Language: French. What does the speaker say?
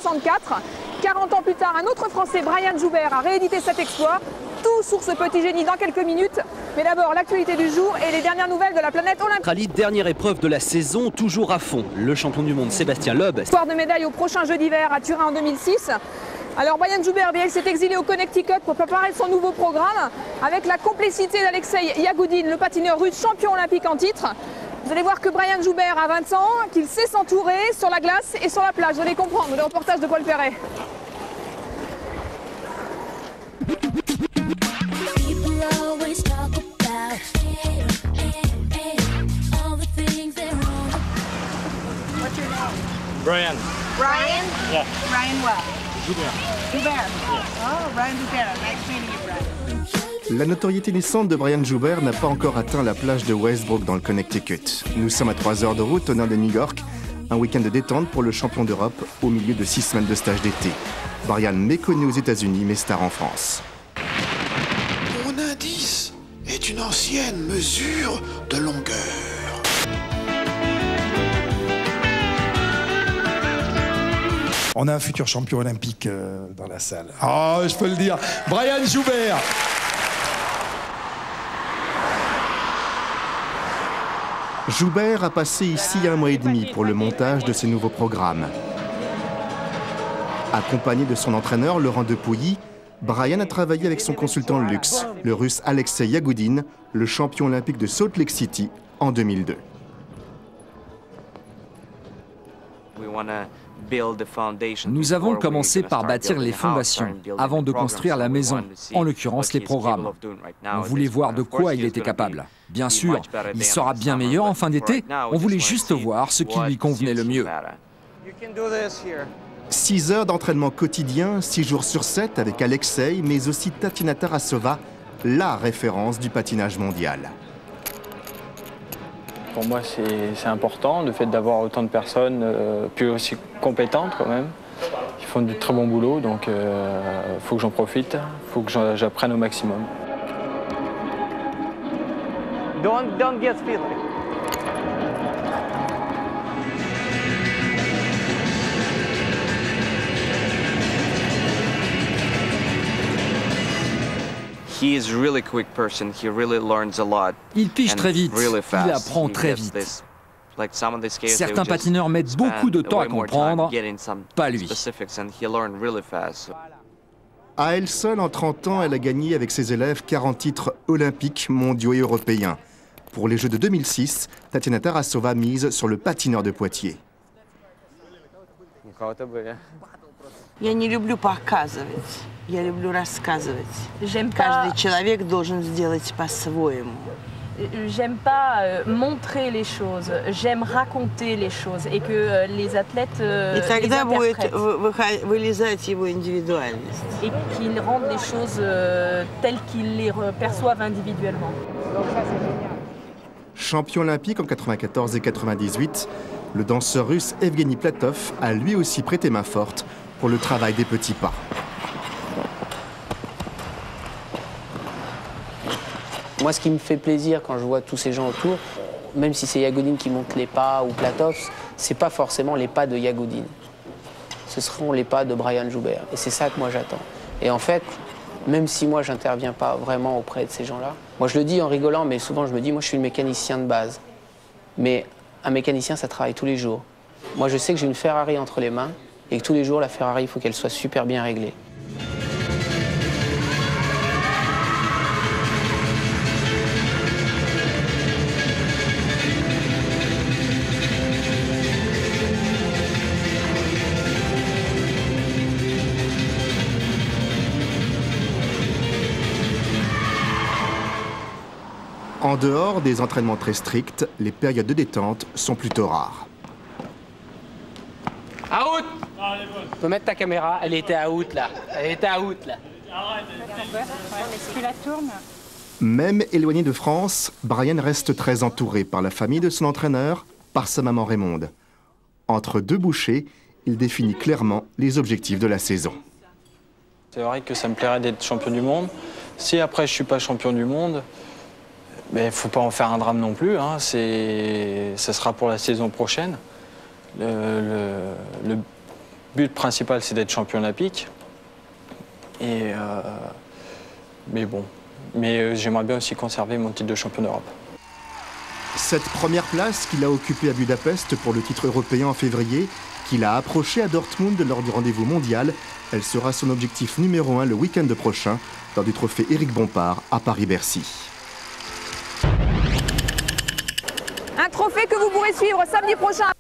1964. 40 ans plus tard, un autre Français, Brian Joubert, a réédité cet exploit. Tout sur ce petit génie dans quelques minutes. Mais d'abord, l'actualité du jour et les dernières nouvelles de la planète olympique. Rallye, dernière épreuve de la saison, toujours à fond. Le champion du monde, Sébastien Loeb. Histoire de médaille au prochain Jeux d'hiver à Turin en 2006. Alors Brian Joubert, il s'est exilé au Connecticut pour préparer son nouveau programme avec la complicité d'Alexei Yagoudine, le patineur russe champion olympique en titre. Vous allez voir que Brian Joubert a 20 ans, qu'il sait s'entourer sur la glace et sur la plage. Vous allez comprendre, le reportage de Paul Perret. Brian. Brian? Yeah. Brian what? Joubert. Joubert. Yeah. Oh, Brian Joubert. Nice meeting you, Brian. La notoriété naissante de Brian Joubert n'a pas encore atteint la plage de Westbrook dans le Connecticut. Nous sommes à 3 heures de route au nord de New York, un week-end de détente pour le champion d'Europe au milieu de 6 semaines de stage d'été. Brian méconnu aux États-Unis mais star en France. Mon indice est une ancienne mesure de longueur. On a un futur champion olympique dans la salle. Ah, je peux le dire, Brian Joubert. Joubert a passé ici 1 mois et demi pour le montage de ses nouveaux programmes. Accompagné de son entraîneur Laurent Depuyi, Brian a travaillé avec son consultant luxe, le russe Alexei Yagoudine, le champion olympique de Salt Lake City en 2002. Nous avons commencé par bâtir les fondations avant de construire la maison, en l'occurrence les programmes. On voulait voir de quoi il était capable. Bien sûr, il sera bien meilleur en fin d'été, on voulait juste voir ce qui lui convenait le mieux. 6 heures d'entraînement quotidien, 6 jours sur 7 avec Alexei, mais aussi Tatiana Tarasova, la référence du patinage mondial. Pour moi, c'est important, le fait d'avoir autant de personnes, puis aussi compétentes quand même, qui font du très bon boulot, donc il faut que j'en profite, il faut que j'apprenne au maximum. Don't get speedy. Il pige très vite, il apprend très vite. Certains patineurs mettent beaucoup de temps à comprendre, pas lui. À elle seule, en 30 ans, elle a gagné avec ses élèves 40 titres olympiques, mondiaux et européens. Pour les Jeux de 2006, Tatiana Tarasova mise sur le patineur de Poitiers. Я не люблю показывать, я люблю рассказывать. Каждый человек должен сделать по-своему. J'aime pas montrer les choses, j'aime raconter les choses et que les athlètes И тогда будет вылезать его индивидуальность. Et qu'ils rendent les choses telles qu'ils les perçoivent individuellement. Champion olympique en 94 et 98, le danseur russe Evgeny Platov a lui aussi prêté main forte pour le travail des petits pas. Moi, ce qui me fait plaisir quand je vois tous ces gens autour, même si c'est Yagoudine qui monte les pas ou Platov, c'est pas forcément les pas de Yagoudine. Ce seront les pas de Brian Joubert. Et c'est ça que moi j'attends. Et en fait, même si moi j'interviens pas vraiment auprès de ces gens-là, moi je le dis en rigolant, mais souvent je me dis, moi je suis le mécanicien de base. Mais un mécanicien, ça travaille tous les jours. Moi je sais que j'ai une Ferrari entre les mains et que tous les jours la Ferrari, il faut qu'elle soit super bien réglée. En dehors des entraînements très stricts, les périodes de détente sont plutôt rares. Out! Tu peux mettre ta caméra, elle était out là. Elle était out là. Tu la tournes? Même éloigné de France, Brian reste très entouré par la famille de son entraîneur, par sa maman Raymonde. Entre deux bouchées, il définit clairement les objectifs de la saison. C'est vrai que ça me plairait d'être champion du monde. Si après je suis pas champion du monde, il ne faut pas en faire un drame non plus. Hein. Ça sera pour la saison prochaine. but principal, c'est d'être champion olympique. Et, mais j'aimerais bien aussi conserver mon titre de champion d'Europe. Cette première place qu'il a occupée à Budapest pour le titre européen en février, qu'il a approché à Dortmund lors du rendez-vous mondial, elle sera son objectif numéro 1 le week-end prochain, lors du trophée Éric Bompard à Paris-Bercy. Un trophée que vous pourrez suivre samedi prochain.